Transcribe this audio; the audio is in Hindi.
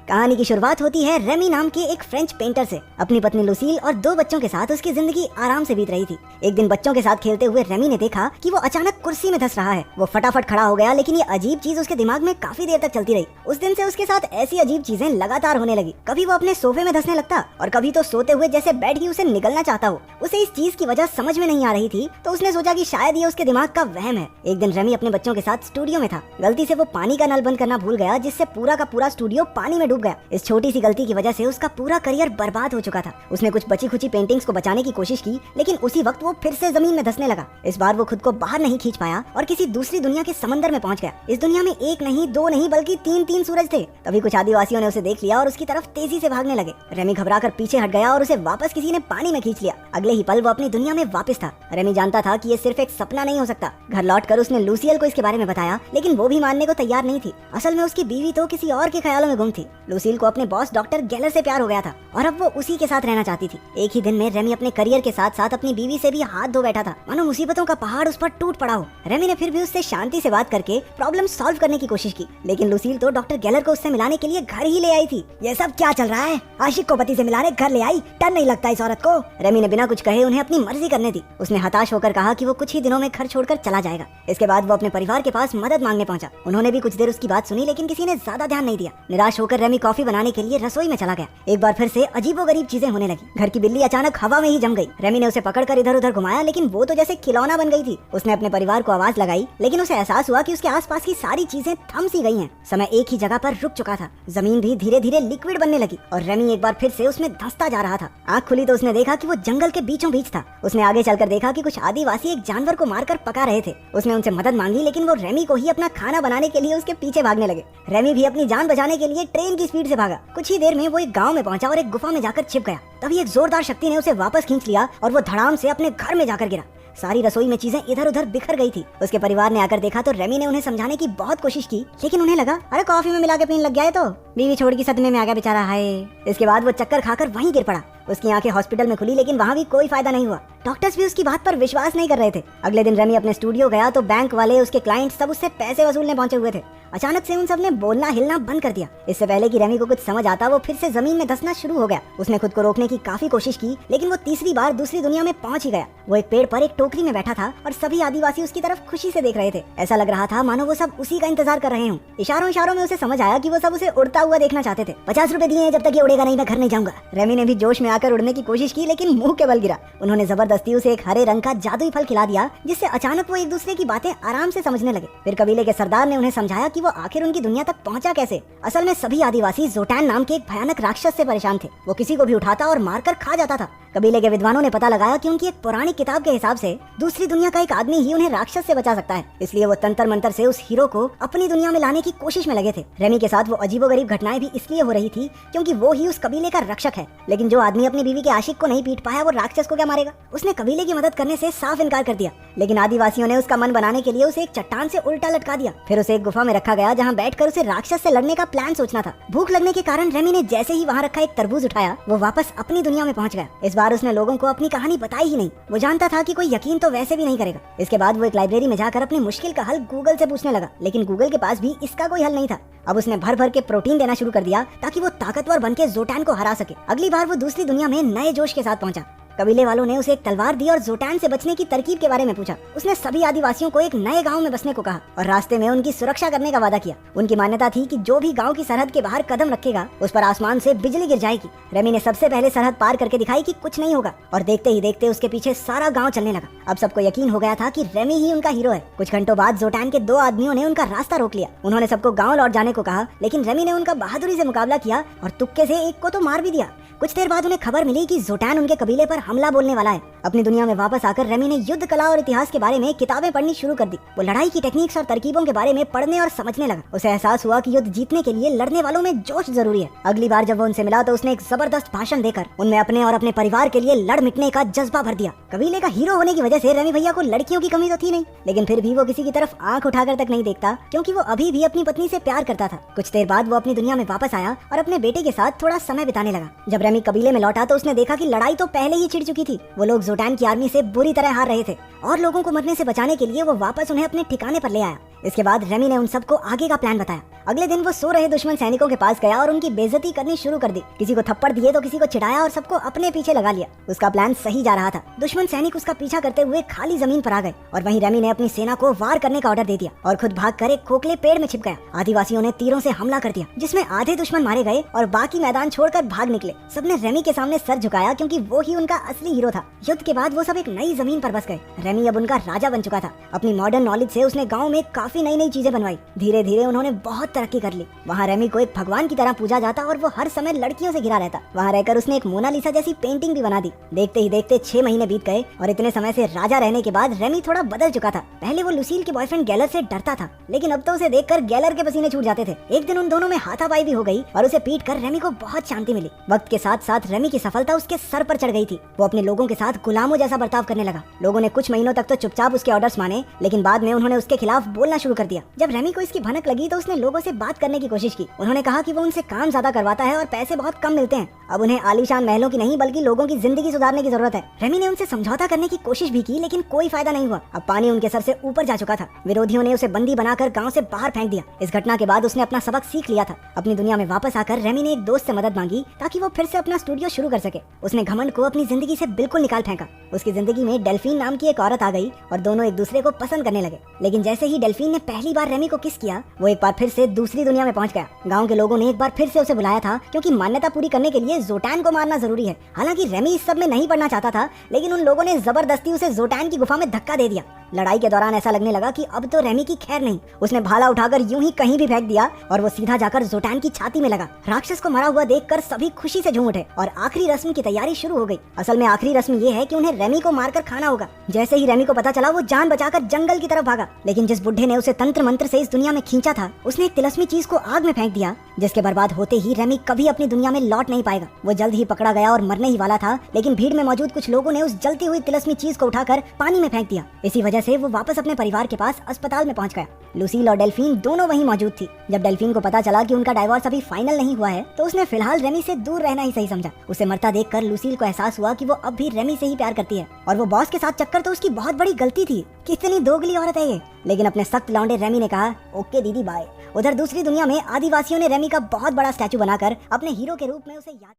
कहानी की शुरुआत होती है रेमी नाम के एक फ्रेंच पेंटर से। अपनी पत्नी लुसील और 2 बच्चों के साथ उसकी जिंदगी आराम से बीत रही थी। एक दिन बच्चों के साथ खेलते हुए रेमी ने देखा कि वो अचानक कुर्सी में धंस रहा है। वो फटाफट खड़ा हो गया, लेकिन ये अजीब चीज उसके दिमाग में काफी देर तक चलती रही। उस दिन से उसके साथ ऐसी अजीब चीजें लगातार होने लगी। कभी वो अपने सोफे में धंसने लगता और कभी तो सोते हुए जैसे बेड ही उसे निगलना चाहता हो। उसे इस चीज की वजह समझ में नहीं आ रही थी, तो उसने सोचा कि शायद ये उसके दिमाग का वहम है। एक दिन रेमी अपने बच्चों के साथ स्टूडियो में था। गलती से वो पानी का नल बंद करना भूल गया, जिससे पूरा का पूरा स्टूडियो पानी में डूब गया। इस छोटी सी गलती की वजह से उसका पूरा करियर बर्बाद हो चुका था। उसने कुछ बची खुची पेंटिंग्स को बचाने की कोशिश की, लेकिन उसी वक्त वो फिर से जमीन में धंसने लगा। इस बार वो खुद को बाहर नहीं खींच पाया और किसी दूसरी दुनिया के समंदर में पहुंच गया। इस दुनिया में 1 नहीं 2 नहीं बल्कि 3 सूरज थे। तभी कुछ आदिवासियों ने उसे देख लिया और उसकी तरफ तेजी से भागने लगे। रेमी घबराकर पीछे हट गया और उसे वापस किसी ने पानी में खींच लिया। अगले ही पल वो अपनी दुनिया में वापस था। रेमी जानता था कि ये सिर्फ एक सपना नहीं हो सकता। घर लौटकर उसने लूसियल को इसके बारे में बताया, लेकिन वो भी मानने को तैयार नहीं थी। असल में उसकी बीवी तो किसी और के ख्यालों में गुम थी। लूसियल को अपने बॉस डॉक्टर गेलर से प्यार हो गया था और अब वो उसी के साथ रहना चाहती थी। एक ही दिन में रेमी अपने करियर के साथ साथ अपनी बीवी से भी हाथ धो बैठा था, मानो मुसीबतों का पहाड़ उस पर टूट पड़ा हो। रेमी ने फिर भी उससे शांति से बात करके प्रॉब्लम सॉल्व करने की कोशिश की, लेकिन लूसील तो डॉक्टर गेलर को उससे मिलाने के लिए घर ही ले आई थी। ये सब क्या चल रहा है? आशिक को पति से मिलाने घर ले आई? डर नहीं लगता इस औरत को? रेमी ने बिना कुछ कहे उन्हें अपनी मर्जी करने दी। उसने हताश होकर कहा कि वो कुछ ही दिनों में घर छोड़कर चला जाएगा। इसके बाद वो अपने परिवार के पास मदद मांगने पहुंचा। उन्होंने भी कुछ देर उसकी बात सुनी, लेकिन किसी ने ज्यादा ध्यान नहीं दिया। निराश होकर रेमी कॉफी बनाने के लिए रसोई में चला गया। एक बार फिर से अजीबोगरीब चीजें होने लगी। घर की बिल्ली अचानक हवा में ही जम गई। रेमी ने उसे पकड़कर इधर उधर घुमाया, लेकिन वो तो जैसे खिलौना बन गई थी। उसने अपने परिवार को आवाज लगाई, लेकिन उसे एहसास हुआ कि उसके आसपास की सारी चीजें थम सी गई हैं। समय एक ही जगह पर रुक चुका था। जमीन भी धीरे धीरे लिक्विड बनने लगी और रेमी एक बार फिर से उसमें धंसता जा रहा था। आँख खुली तो उसने देखा कि वो जंगल के बीचों बीच था। उसने आगे चलकर देखा कि कुछ आदिवासी एक जानवर को मारकर पका रहे थे। उसने उनसे मदद मांगी, लेकिन वो रेमी को ही अपना खाना बनाने के लिए उसके पीछे भागने लगे। रेमी भी अपनी जान बचाने के लिए ट्रेन की स्पीड से भागा। कुछ ही देर में वो एक गाँव में पहुंचा और एक गुफा में जाकर छिप गया। तभी एक जोरदार शक्ति ने उसे वापस खींच लिया और वो धड़ाम से अपने घर में जाकर गिरा। सारी रसोई में चीजें इधर उधर बिखर गई थी। उसके परिवार ने आकर देखा तो रेमी ने उन्हें समझाने की बहुत कोशिश की, लेकिन उन्हें लगा अरे कॉफी में मिला के पीने लग गया है तो बीवी छोड़ की सदमे में आ गया बेचारा। हाय। इसके बाद वो चक्कर खाकर वहीं गिर पड़ा। उसकी आंखें हॉस्पिटल में खुली, लेकिन वहाँ भी कोई फायदा नहीं हुआ। डॉक्टर्स भी उसकी बात पर विश्वास नहीं कर रहे थे। अगले दिन रेमी अपने स्टूडियो गया तो बैंक वाले, उसके क्लाइंट सब उससे पैसे वसूलने पहुंचे हुए थे। अचानक से उन सब ने बोलना हिलना बंद कर दिया। इससे पहले कि रेमी को कुछ समझ आता, वो फिर से जमीन में धंसना शुरू हो गया। उसने खुद को रोकने की काफी कोशिश की, लेकिन वो तीसरी बार दूसरी दुनिया में पहुंच ही गया। वो एक पेड़ पर एक टोकरी में बैठा था और सभी आदिवासी उसकी तरफ खुशी से देख रहे थे। ऐसा लग रहा था मानो वो सब उसी का इंतजार कर रहे हों। इशारों इशारों में उसे समझ आया कि वो सब उसे उड़ता हुआ देखना चाहते थे। 50 रुपए दिए, जब तक ये उड़ेगा नहीं मैं घर नहीं जाऊंगा। रेमी ने भी जोश में आकर उड़ने की कोशिश की, लेकिन मुंह के बल गिरा। उन्होंने जबरदस्ती उसे एक हरे रंग का जादुई फल खिला दिया, जिससे अचानक वो एक दूसरे की बातें आराम से समझने लगे। फिर कबीले के सरदार ने उन्हें समझाया कि वो आखिर उनकी दुनिया तक पहुंचा कैसे। असल में सभी आदिवासी जोटैन नाम के एक भयानक राक्षस से परेशान थे। वो किसी को भी उठाता और मारकर खा जाता था। कबीले के विद्वानों ने पता लगाया कि उनकी एक पुरानी किताब के हिसाब से दूसरी दुनिया का एक आदमी ही उन्हें राक्षस से बचा सकता है। इसलिए वो तंत्र मंत्र से उस हीरो को अपनी दुनिया में लाने की कोशिश में लगे थे। रेमी के साथ वो अजीबोगरीब घटनाएं भी इसलिए हो रही थी क्योंकि वो ही उस कबीले का रक्षक है। लेकिन जो आदमी अपनी बीवी के आशिक को नहीं पीट पाया, वो राक्षस को क्या मारेगा? उसने कबीले की मदद करने से साफ इनकार कर दिया, लेकिन आदिवासियों ने उसका मन बनाने के लिए उसे एक चट्टान से उल्टा लटका दिया। फिर उसे एक गुफा में रखा गया, जहाँ बैठकर उसे राक्षस से लड़ने का प्लान सोचना था। भूख लगने के कारण रेमी ने जैसे ही वहाँ रखा एक तरबूज उठाया, वो वापस अपनी दुनिया में पहुंच गया। इस बार उसने लोगों को अपनी कहानी बताई ही नहीं। वो जानता था कि कोई यकीन तो वैसे भी नहीं करेगा। इसके बाद वो एक लाइब्रेरी में जाकर अपनी मुश्किल का हल गूगल से पूछने लगा, लेकिन गूगल के पास भी इसका कोई हल नहीं था। अब उसने भर भर के प्रोटीन देना शुरू कर दिया ताकि वो ताकतवर बनके जोटैन को हरा सके। अगली बार वो दूसरी दुनिया में नए जोश के साथ पहुंचा। कबीले वालों ने उसे एक तलवार दी और जोटैन से बचने की तरकीब के बारे में पूछा। उसने सभी आदिवासियों को एक नए गांव में बसने को कहा और रास्ते में उनकी सुरक्षा करने का वादा किया। उनकी मान्यता थी कि जो भी गांव की सरहद के बाहर कदम रखेगा, उस पर आसमान से बिजली गिर जाएगी। रेमी ने सबसे पहले सरहद पार करके दिखाई कि कुछ नहीं होगा, और देखते ही देखते उसके पीछे सारा गाँव चलने लगा। अब सबको यकीन हो गया था कि रेमी ही उनका हीरो है। कुछ घंटों बाद जोटैन के 2 आदमियों ने उनका रास्ता रोक लिया। उन्होंने सबको गाँव लौट जाने को कहा, लेकिन रेमी ने उनका बहादुरी से मुकाबला किया और तुक्के से एक को तो मार भी दिया। कुछ देर बाद उन्हें खबर मिली कि जोटैन उनके कबीले पर हमला बोलने वाला है। अपनी दुनिया में वापस आकर रेमी ने युद्ध कला और इतिहास के बारे में किताबें पढ़नी शुरू कर दी। वो लड़ाई की टेक्निक्स और तरकीबों के बारे में पढ़ने और समझने लगा। उसे एहसास हुआ कि युद्ध जीतने के लिए लड़ने वालों में जोश जरूरी है। अगली बार जब वो उनसे मिला तो उसने एक जबरदस्त भाषण देकर उनमें अपने और अपने परिवार के लिए लड़ मिटने का जज्बा भर दिया। कबीले का हीरो होने की वजह से रेमी भैया को लड़कियों की कमी तो थी नहीं, लेकिन फिर भी वो किसी की तरफ आंख उठाकर तक नहीं देखता, क्योंकि वो अभी भी अपनी पत्नी से प्यार करता था। कुछ देर बाद वो अपनी दुनिया में वापस आया और अपने बेटे के साथ थोड़ा समय बिताने लगा। जब रेमी कबीले में लौटा तो उसने देखा कि लड़ाई तो पहले ही छिड़ चुकी थी। वो लोग जोटैन की आर्मी से बुरी तरह हार रहे थे और लोगों को मरने से बचाने के लिए वो वापस उन्हें अपने ठिकाने पर ले आया। इसके बाद रेमी ने उन सबको आगे का प्लान बताया। अगले दिन वो सो रहे दुश्मन सैनिकों के पास गया और उनकी बेइज्जती करनी शुरू कर दी। किसी को थप्पड़ दिए तो किसी को चिढ़ाया और सबको अपने पीछे लगा लिया। उसका प्लान सही जा रहा था। दुश्मन सैनिक उसका पीछा करते हुए खाली जमीन पर आ गए और वहीं रेमी ने अपनी सेना को वार करने का ऑर्डर दे दिया और खुद भागकर एक खोखले पेड़ में छिप गया। आदिवासियों ने तीरों से हमला कर दिया, जिसमें आधे दुश्मन मारे गए और बाकी मैदान छोड़कर भाग निकले। सबने रेमी के सामने सर झुकाया क्योंकि वो ही उनका असली हीरो था। युद्ध के बाद वो सब एक नई जमीन पर बस गए। रेमी अब उनका राजा बन चुका था। अपनी मॉडर्न नॉलेज से उसने गाँव में काफी नई नई चीजें बनवाई। धीरे धीरे उन्होंने बहुत तरक्की कर ली। वहाँ रेमी को एक भगवान की तरह पूजा जाता और वो हर समय लड़कियों से घिरा रहता। वहाँ रहकर उसने एक मोनालिसा जैसी पेंटिंग भी बना दी। देखते ही देखते 6 महीने बीत गए और इतने समय से राजा रहने के बाद रेमी थोड़ा बदल चुका था। पहले वो लुसील के बॉयफ्रेंड गैलर से डरता था, लेकिन अब तो उसे देखकर गैलर के पसीने छूट जाते थे। एक दिन उन दोनों में हाथापाई भी हो गई और उसे पीट कर रेमी को बहुत शांति मिली। वक्त के साथ साथ रेमी की सफलता उसके सर पर चढ़ गई थी। वो अपने लोगों के साथ गुलामों जैसा बर्ताव करने लगा। लोगों ने कुछ महीनों तक तो चुपचाप उसके ऑर्डर्स माने, लेकिन बाद में उन्होंने उसके खिलाफ बोलना शुरू कर दिया। जब रेमी को इसकी भनक लगी तो उसने लोगों से बात करने की कोशिश की। उन्होंने कहा कि वो उनसे काम ज्यादा करवाता है और पैसे बहुत कम मिलते हैं। अब उन्हें आलीशान महलों की नहीं बल्कि लोगों की जिंदगी सुधारने की जरूरत है। रेमी ने उनसे समझौता करने की कोशिश भी की, लेकिन कोई फायदा नहीं हुआ। अब पानी उनके सर से ऊपर जा चुका था। विरोधियों ने उसे बंदी बनाकर गांव से बाहर फेंक दिया। इस घटना के बाद उसने अपना सबक सीख लिया था। अपनी दुनिया में वापस आकर रेमी ने एक दोस्त से मदद मांगी ताकि वो फिर से अपना स्टूडियो शुरू कर सके। उसने घमंड को अपनी जिंदगी से बिल्कुल निकाल फेंका। उसकी जिंदगी में डेल्फीन नाम की एक औरत आ गई और दोनों एक दूसरे को पसंद करने लगे। लेकिन जैसे ही डेल्फीन ने पहली बार रेमी को किस किया, वो एक बार फिर से दूसरी दुनिया में पहुंच गया। गांव के लोगों ने एक बार फिर से उसे बुलाया था क्योंकि मान्यता पूरी करने के लिए जोटैन को मारना जरूरी है। हालांकि रेमी इस सब में नहीं पड़ना चाहता था, लेकिन उन लोगों ने जबरदस्ती उसे जोटैन की गुफा में धक्का दे दिया। लड़ाई के दौरान ऐसा लगने लगा कि अब तो रेमी की खैर नहीं। उसने भाला उठाकर यूं ही कहीं भी फेंक दिया और वो सीधा जाकर जोटैन की छाती में लगा। राक्षस को मरा हुआ देखकर सभी खुशी से झूम उठे और आखिरी रस्म की तैयारी शुरू हो गई। असल में आखिरी रस्म ये है कि उन्हें रेमी को मारकर खाना होगा। जैसे ही रेमी को पता चला, वो जान बचाकर जंगल की तरफ भागा। लेकिन जिस बुढ़े ने उसे तंत्र मंत्र से इस दुनिया में खींचा था, उसने एक तिलस्मी चीज को आग में फेंक दिया, जिसके बर्बाद होते ही रेमी कभी अपनी दुनिया में लौट नहीं पाएगा। वो जल्द ही पकड़ा गया और मरने ही वाला था, लेकिन भीड़ में मौजूद कुछ लोगों ने उस जलती हुई तिलस्मी चीज को उठाकर पानी में फेंक दिया। इसी वजह से वो वापस अपने परिवार के पास अस्पताल में पहुंच गया। लुसील और डेल्फीन दोनों वहीं मौजूद थी। जब डेल्फीन को पता चला कि उनका डाइवोर्स अभी फाइनल नहीं हुआ है, तो उसने फिलहाल रेमी से दूर रहना ही सही समझा। उसे मरता देखकर लुसील को एहसास हुआ कि वो अब भी रेमी से ही प्यार करती है और वो बॉस के साथ चक्कर तो उसकी बहुत बड़ी गलती थी। कितनी दोगली औरत है ये। लेकिन अपने सख्त लौंडे रेमी ने कहा, ओके दीदी बाय। उधर दूसरी दुनिया में आदिवासियों ने रेमी का बहुत बड़ा स्टैचू बनाकर अपने हीरो के रूप में उसे याद